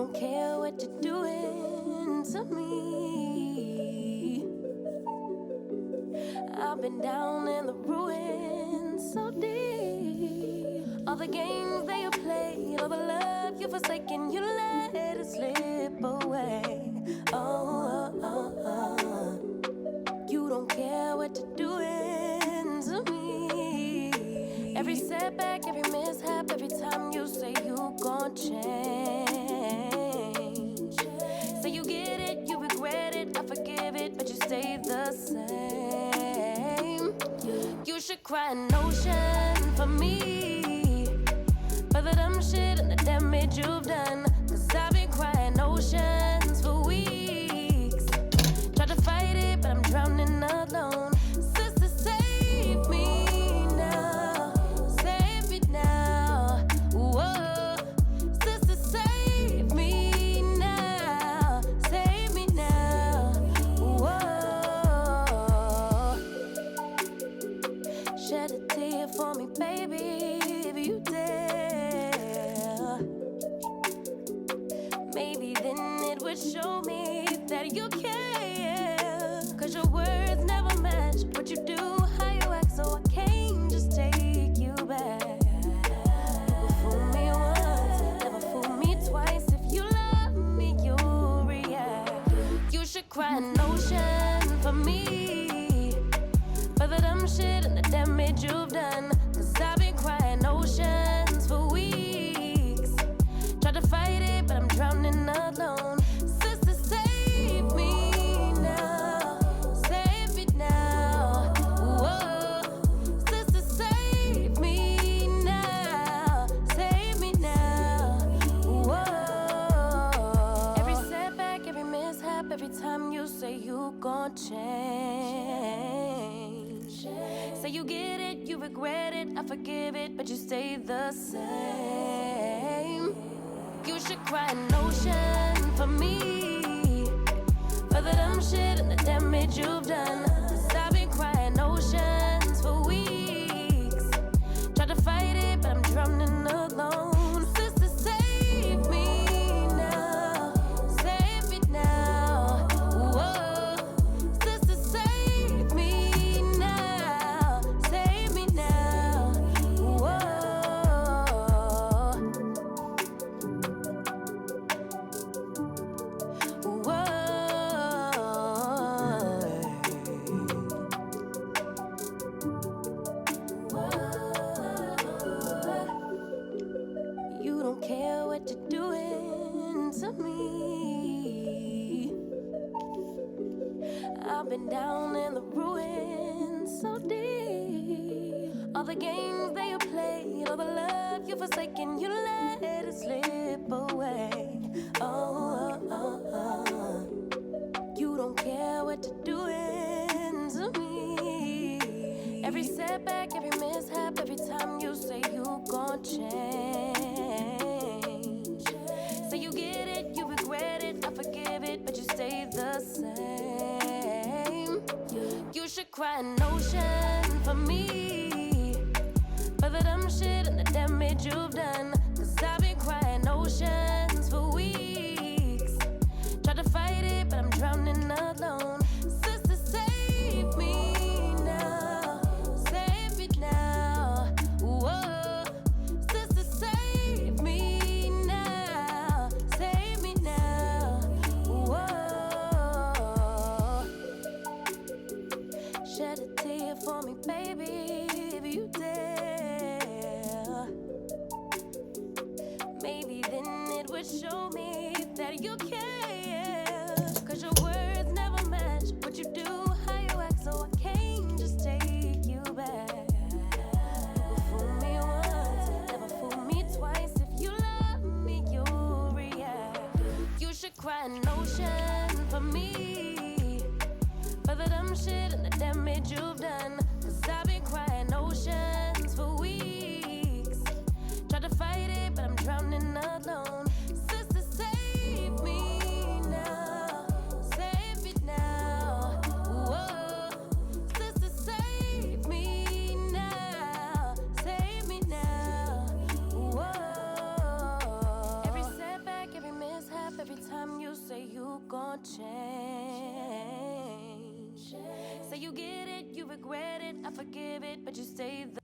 don't care what you're doing to me. I've been down in the ruins so deep. All the games that you played, all the love you forsaken, you let it slip away. You don't care what you're doing to me. Every setback, every mishap, every time you say you gon' change. Say you get it, you regret it, I forgive it, but you stay the same. You should cry an ocean for me, for the dumb shit and the damage you've done. Cause I've been crying oceans for weeks. Tried to fight it, but I'm drowning alone. Sister, save me now. Save me now. Whoa. Sister, save me now. Save me now. Whoa. Shed a tear for me, baby, if you dare. Maybe then it would show me that you care. Cause your words never match what you do, how you act, so I can't just take you back. Never fool me once, never fool me twice. If you love me, you'll react. You should cry an ocean for me, for the dumb shit and the damage you've done. Cause I've been crying oceans for weeks. Tried to fight it, but I'm drowning alone. Sister, save me now. Save me now. Whoa. Sister, save me now. Save me now. Whoa. Every setback, every mishap, every time you say you gon' change. Say you get it, you regret it, I forgive it, but you stay the same. You should cry an ocean for me, for the dumb shit and the damage you've done. Cause I've been crying oceans for weeks. Tried to fight it, but I'm drowning alone. Sister, save me now. Save me now. Whoa. Sister, save me now. Save me now. Whoa. You don't care what you're doing to me. I've been down in the ruins so deep. All the games that you played, all the love you forsaken, you let it slip away. You don't care what you're doing to me. Every setback, every mishap, every time you say you gon' change. Say you get it, you regret it, I forgive it, but you stay the same. You should cry an ocean for me, for the dumb shit and the damage you've done. Cause I've been crying oceans for weeks. Tried to fight it, but I'm drowning alone. Sister, save me now. Save me now. Whoa. Sister, save me now. Save me now. Whoa. Shed a tear for me, baby, if you dare. Maybe then it would show me that you care. Cause your words never match what you do, how you act, so I can't just take you back. Never fool me once, never fool me twice. If you love me, you'll react. You should cry an ocean for me, for the dumb shit and the damage you've done. Cause I've been crying oceans for weeks. Tried to fight it, but I'm drowning alone. Sister, save me now. Save me now. Whoa. Sister, save me now. Save me now. Whoa. Every setback, every mishap, you gon' change. Say you get it, you regret it, I forgive it, but you stay the